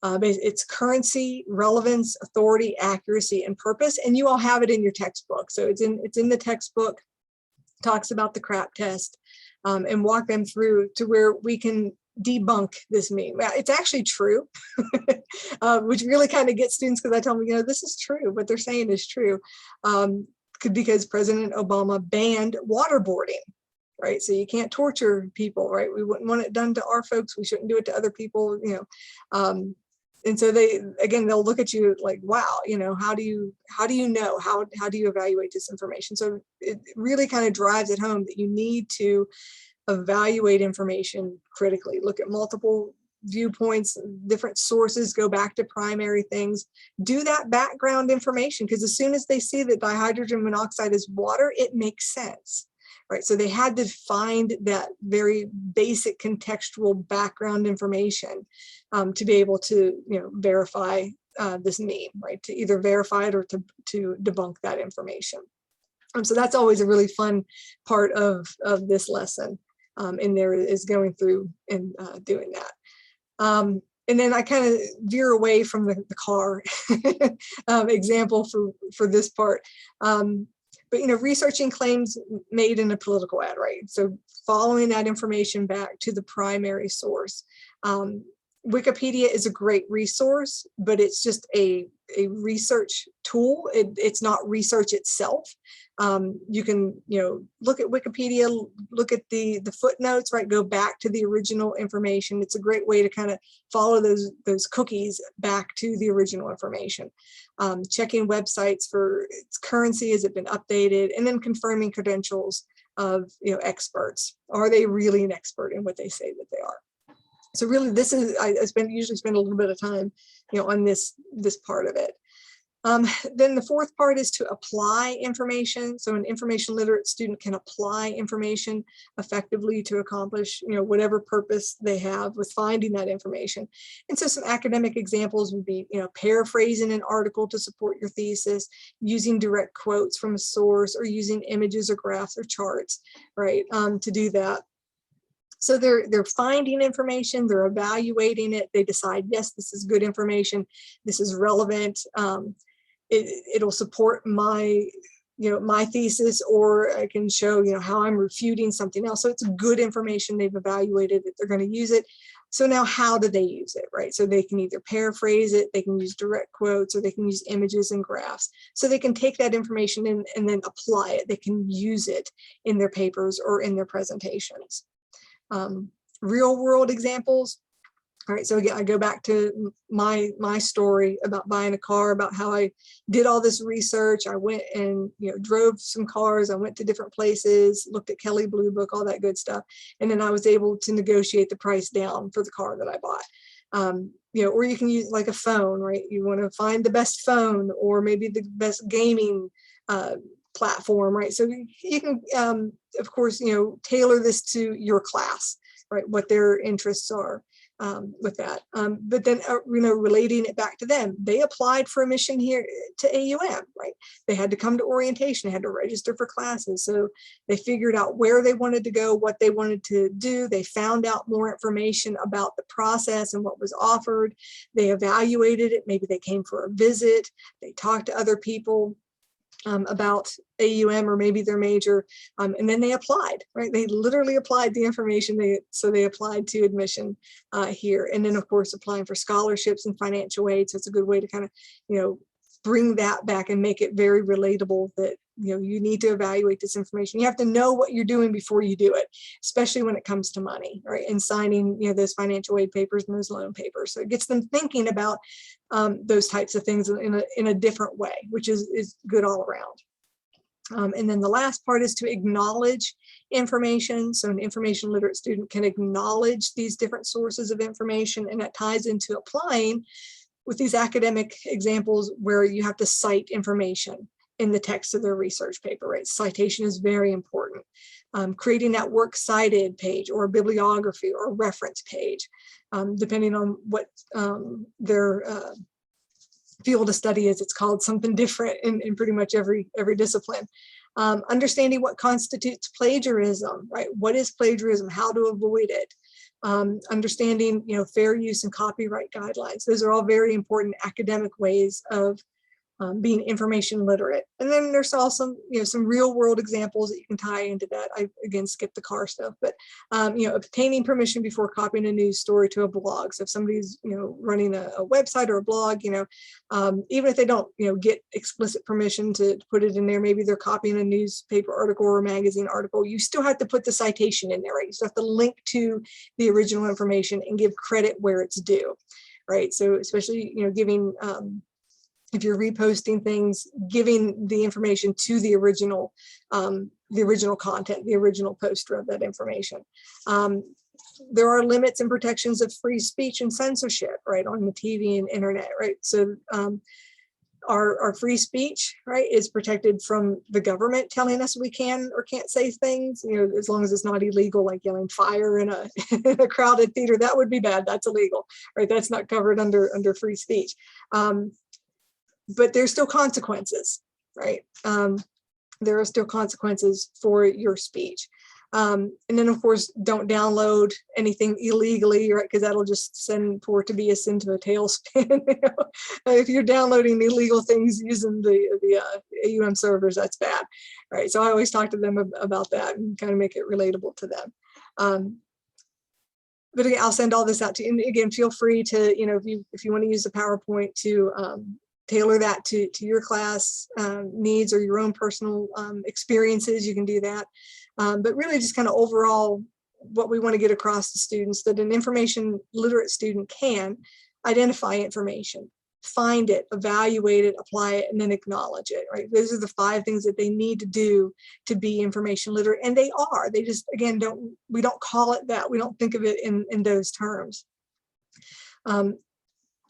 it's currency, relevance, authority, accuracy, and purpose. And you all have it in your textbook. So it's in the textbook, talks about the CRAP test, and walk them through to where we can debunk this meme. It's actually true, which really kind of gets students, because I tell them, this is true. What they're saying is true, because President Obama banned waterboarding, right? So you can't torture people, right? We wouldn't want it done to our folks. We shouldn't do it to other people, and so they'll look at you like, wow, how do you know, how do you evaluate this information? So it really kind of drives it home that you need to evaluate information critically, look at multiple viewpoints, different sources, go back to primary things, do that background information, because as soon as they see that dihydrogen monoxide is water, it makes sense, right? So they had to find that very basic contextual background information to be able to, verify this meme, right? To either verify it or to debunk that information. So that's always a really fun part of this lesson. In there is going through and doing that. And then I kind of veer away from the car example for this part. But, researching claims made in a political ad, right? So following that information back to the primary source. Wikipedia is a great resource, but it's just a research tool. It's not research itself. You can, look at Wikipedia, look at the footnotes, right? Go back to the original information. It's a great way to kind of follow those cookies back to the original information. Checking websites for its currency, has it been updated? And then confirming credentials of, experts. Are they really an expert in what they say that they are? So really, this is, I usually spend a little bit of time, on this part of it. Then the fourth part is to apply information. So an information literate student can apply information effectively to accomplish, whatever purpose they have with finding that information. And so some academic examples would be, paraphrasing an article to support your thesis, using direct quotes from a source, or using images or graphs or charts, right, to do that. So they're finding information, they're evaluating it, they decide, yes, this is good information, this is relevant, it'll support my thesis, or I can show, how I'm refuting something else. So it's good information, they've evaluated it, they're going to use it. So now how do they use it, right? So they can either paraphrase it, they can use direct quotes, or they can use images and graphs. So they can take that information and then apply it. They can use it in their papers or in their presentations. Real world examples. All right, so again, I go back to my story about buying a car, about how I did all this research. I went and drove some cars. I went to different places, looked at Kelley Blue Book, all that good stuff, and then I was able to negotiate the price down for the car that I bought. Or you can use like a phone, right? You want to find the best phone, or maybe the best gaming platform, right? So you can, of course, tailor this to your class, right? What their interests are with that. But then, relating it back to them, they applied for admission here to AUM, right? They had to come to orientation, they had to register for classes. So they figured out where they wanted to go, what they wanted to do. They found out more information about the process and what was offered. They evaluated it. Maybe they came for a visit. They talked to other people about AUM or maybe their major, and then they applied, right? They literally applied the information. So they applied to admission here. And then of course, applying for scholarships and financial aid. So it's a good way to kind of, bring that back and make it very relatable that, you need to evaluate this information. You have to know what you're doing before you do it, especially when it comes to money, right? And signing, those financial aid papers and those loan papers. So it gets them thinking about those types of things in a different way, which is good all around. And then the last part is to acknowledge information. So an information literate student can acknowledge these different sources of information, and that ties into applying with these academic examples where you have to cite information in the text of their research paper, right? Citation is very important. Creating that works cited page or bibliography or reference page, depending on what their field of study is. It's called something different in pretty much every discipline. Understanding what constitutes plagiarism, right? What is plagiarism? How to avoid it? Understanding, fair use and copyright guidelines. Those are all very important academic ways of being information literate. And then there's also, some real world examples that you can tie into that. I, again, skipped the car stuff, but, obtaining permission before copying a news story to a blog. So if somebody's, running a website or a blog, even if they don't, get explicit permission to put it in there, maybe they're copying a newspaper article or a magazine article, you still have to put the citation in there, right? You still have to link to the original information and give credit where it's due, right? So especially, giving, if you're reposting things, giving the information to the original content, the original poster of that information. There are limits and protections of free speech and censorship, right, on the TV and internet, right? So our free speech, right, is protected from the government telling us we can or can't say things, as long as it's not illegal, like yelling fire in a, in a crowded theater. That would be bad. That's illegal, right? That's not covered under free speech. But there's still consequences, right? There are still consequences for your speech. And then, of course, don't download anything illegally, right? Because that'll just send poor Tobias into a tailspin. If you're downloading illegal things using the AUM servers, that's bad, right? So I always talk to them about that and kind of make it relatable to them. But again, I'll send all this out to you. And again, feel free to, if you want to use the PowerPoint to tailor that to your class needs or your own personal experiences, you can do that. But really just kind of overall, what we want to get across to students, that an information literate student can identify information, find it, evaluate it, apply it, and then acknowledge it, right? Those are the 5 things that they need to do to be information literate. And they are, they just, again, we don't call it that. We don't think of it in those terms.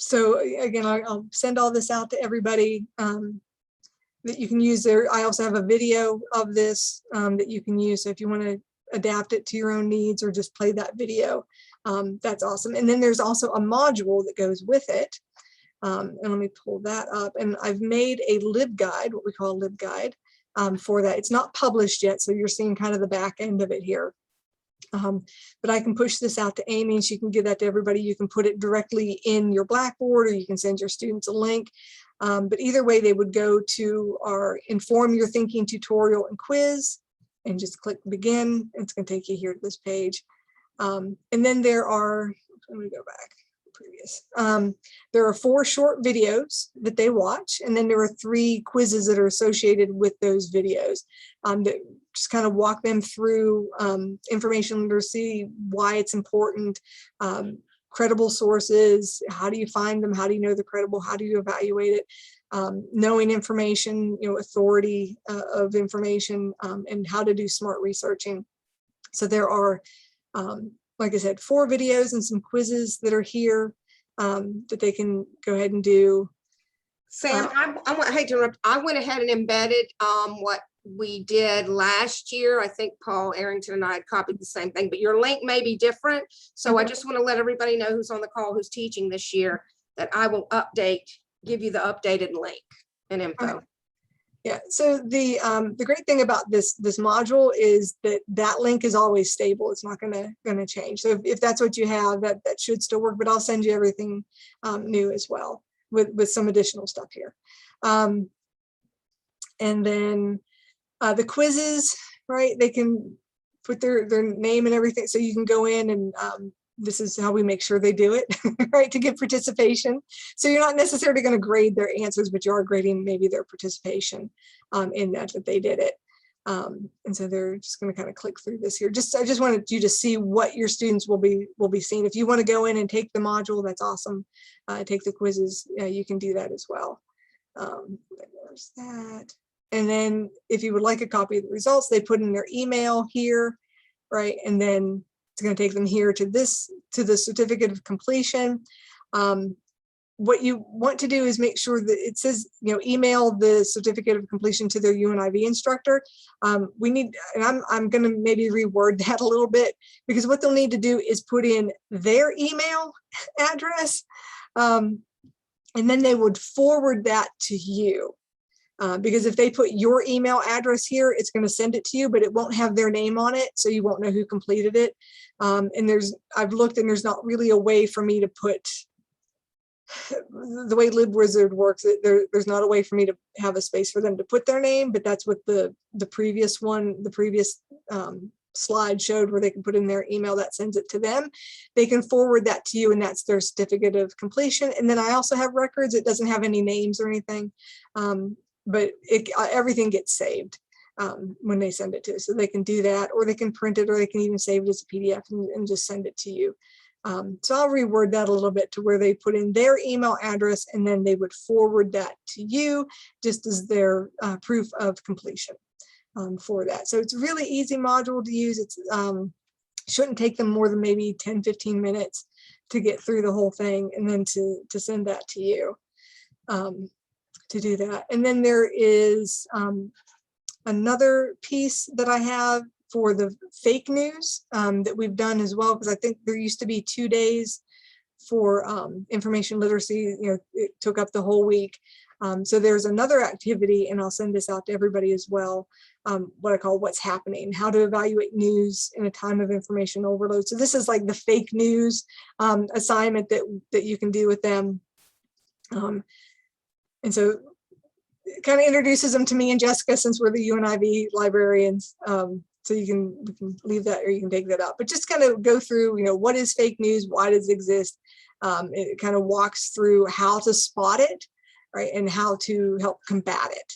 So again, I'll send all this out to everybody that you can use there. I also have a video of this that you can use. So if you want to adapt it to your own needs or just play that video, that's awesome. And then there's also a module that goes with it. And let me pull that up. And I've made a LibGuide, what we call a LibGuide for that. It's not published yet, so you're seeing kind of the back end of it here. But I can push this out to Amy and she can give that to everybody. You can put it directly in your Blackboard or you can send your students a link. But either way, they would go to our Inform Your Thinking tutorial and quiz and just click begin. It's going to take you here to this page. And then there are, let me go back. Previous. There are 4 short videos that they watch, and then there are 3 quizzes that are associated with those videos that just kind of walk them through information literacy, why it's important, credible sources, how do you find them, how do you know they're credible, how do you evaluate it, knowing information, authority of information, and how to do smart researching. So there are like I said, 4 videos and some quizzes that are here that they can go ahead and do. Sam, I hate to interrupt. I went ahead and embedded what we did last year. I think Paul Arrington and I had copied the same thing, but your link may be different. So I just want to let everybody know who's on the call, who's teaching this year, that I will give you the updated link and info. Yeah, so the great thing about this module is that link is always stable. It's not gonna change. So if that's what you have, that should still work, but I'll send you everything new as well with some additional stuff here. And then the quizzes, right? They can put their name and everything, so you can go in and this is how we make sure they do it, right, to give participation. So you're not necessarily going to grade their answers, but you are grading maybe their participation in that they did it. And so they're just going to kind of click through this here. I just wanted you to see what your students will be seeing. If you want to go in and take the module, that's awesome. Take the quizzes, you can do that as well. There's that. And then if you would like a copy of the results, they put in their email here, right? And then it's going to take them here to the certificate of completion. What you want to do is make sure that it says, email the certificate of completion to their UNIV instructor. We need, and I'm going to maybe reword that a little bit, because what they'll need to do is put in their email address, and then they would forward that to you. Because if they put your email address here, it's going to send it to you, but it won't have their name on it, so you won't know who completed it. And I've looked, and there's not really a way for me to put, the way LibWizard works, there's not a way for me to have a space for them to put their name, but that's what the previous slide showed, where they can put in their email that sends it to them. They can forward that to you, and that's their certificate of completion. And then I also have records. It doesn't have any names or anything, but everything gets saved when they send it to us. So they can do that, or they can print it, or they can even save it as a PDF and just send it to you. So I'll reword that a little bit to where they put in their email address, and then they would forward that to you just as their proof of completion for that. So it's a really easy module to use. It's shouldn't take them more than maybe 10-15 minutes to get through the whole thing, and then to send that to you to do that. And then there is another piece that I have for the fake news that we've done as well, because I think there used to be 2 days for information literacy. It took up the whole week. So there's another activity, and I'll send this out to everybody as well, what I call What's Happening, how to evaluate news in a time of information overload. So this is like the fake news assignment that you can do with them. And so it kind of introduces them to me and Jessica, since we're the UNIV librarians. So we can leave that, or you can take that out, but just kind of go through, what is fake news? Why does it exist? It kind of walks through how to spot it, right? And how to help combat it.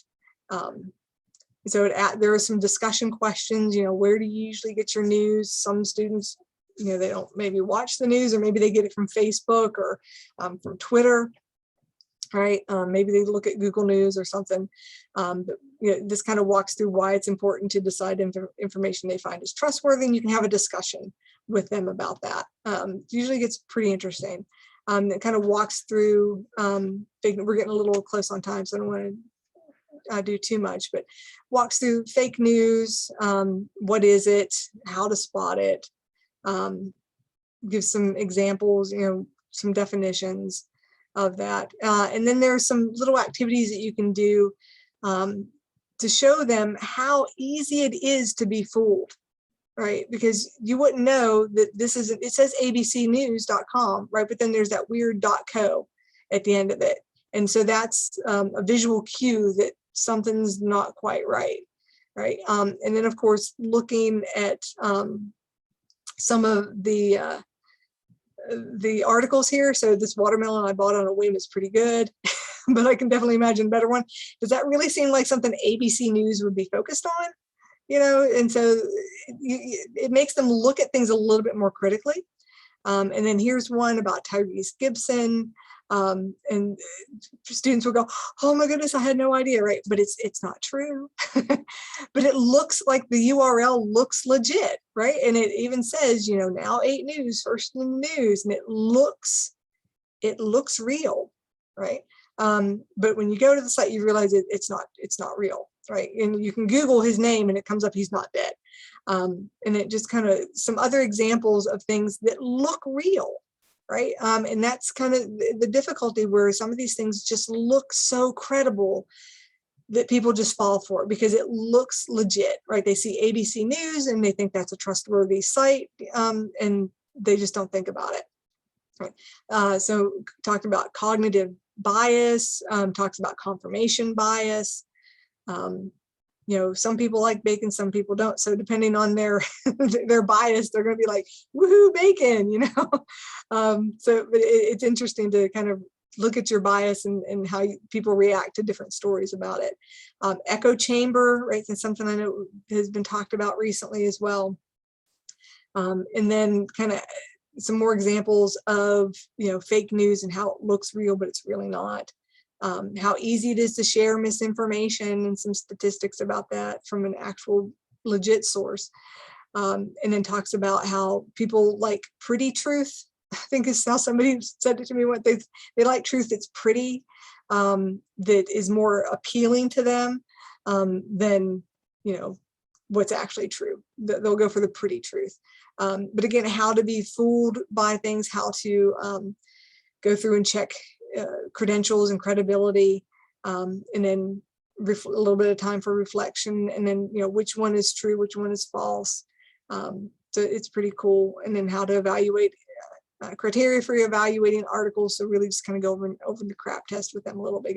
So there are some discussion questions, where do you usually get your news? Some students, they don't maybe watch the news, or maybe they get it from Facebook or from Twitter. Right, maybe they look at Google News or something. But this kind of walks through why it's important to decide information they find is trustworthy, and you can have a discussion with them about that. Usually gets pretty interesting. It kind of walks through. We're getting a little close on time, so I don't want to do too much, but walks through fake news. What is it? How to spot it? Gives some examples. Some definitions of that. And then there are some little activities that you can do to show them how easy it is to be fooled, right? Because you wouldn't know that it says abcnews.com, right? But then there's that weird .co at the end of it. And so that's a visual cue that something's not quite right, right? And then of course, looking at some of the articles here. So this watermelon I bought on a whim is pretty good, but I can definitely imagine a better one. Does that really seem like something ABC News would be focused on? And so it makes them look at things a little bit more critically. And then here's one about Tyrese Gibson. And students will go, oh my goodness, I had no idea, right? But it's not true. But it looks like the URL looks legit, right? And it even says, now 8 News, first in the news, and it looks real, right? But when you go to the site, you realize it's not real, right? And you can Google his name and it comes up, he's not dead. And it just kind of some other examples of things that look real. Right. And that's kind of the difficulty, where some of these things just look so credible that people just fall for it because it looks legit. Right. They see ABC News and they think that's a trustworthy site, and they just don't think about it. Right. So talked about cognitive bias, talks about confirmation bias. some people like bacon, some people don't. So depending on their their bias, they're going to be like, woohoo, bacon, So but it's interesting to kind of look at your bias and how people react to different stories about it. Echo chamber, right? That's something I know has been talked about recently as well. And then kind of some more examples of, fake news and how it looks real, but it's really not. How easy it is to share misinformation and some statistics about that from an actual legit source. And then talks about how people like pretty truth. I think is how somebody said it to me, what they like truth that's pretty, that is more appealing to them than, what's actually true. They'll go for the pretty truth. But again, how to be fooled by things, how to go through and check credentials and credibility, and then a little bit of time for reflection, and then which one is true, which one is false. So it's pretty cool. And then how to evaluate criteria for evaluating articles. So really just kind of go over the crap test with them a little bit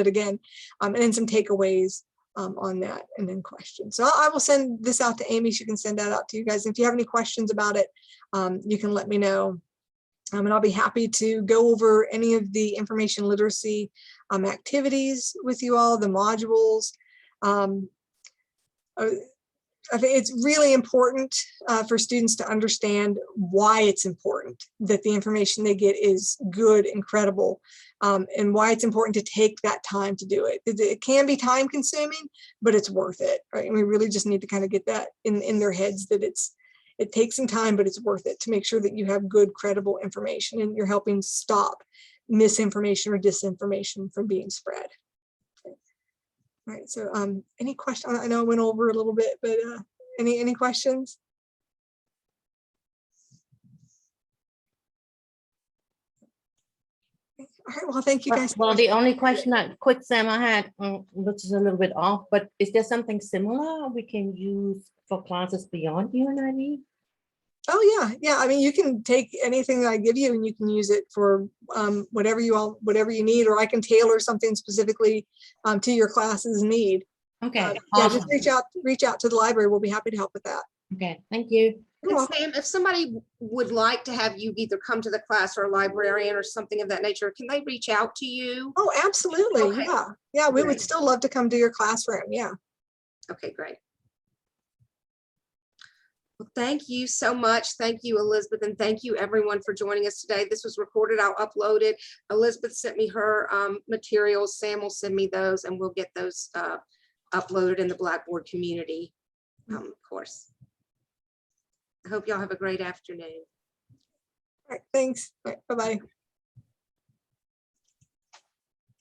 again, and then some takeaways on that, and then questions. So I will send this out to Amy. She can send that out to you guys. If you have any questions about it, you can let me know. And I'll be happy to go over any of the information literacy activities with you all, the modules. I think it's really important for students to understand why it's important that the information they get is good and credible, and why it's important to take that time to do it. It can be time consuming, but it's worth it, right? And we really just need to kind of get that in their heads, that it takes some time, but it's worth it to make sure that you have good, credible information and you're helping stop misinformation or disinformation from being spread. Okay. All right, so any questions? I know I went over a little bit, but any questions? All right, well, thank you guys. Well, the only question quick, Sam, I had, which is a little bit off, but is there something similar we can use for classes beyond UNIV? Oh yeah. I mean, you can take anything that I give you and you can use it for whatever you need, or I can tailor something specifically to your class's need. Okay. Yeah, Awesome. just reach out to the library. We'll be happy to help with that. Okay, thank you. You're And welcome. Sam, if somebody would like to have you either come to the class or a librarian or something of that nature, can they reach out to you? Oh, absolutely. Okay. Yeah, we would Great. still love to come to your classroom. Yeah. Okay, great. Well, thank you so much. Thank you, Elizabeth, and thank you everyone for joining us today. This was recorded. I'll upload it. Elizabeth sent me her materials. Sam will send me those, and we'll get those uploaded in the Blackboard community course. I hope y'all have a great afternoon. All right, thanks. All right, bye-bye.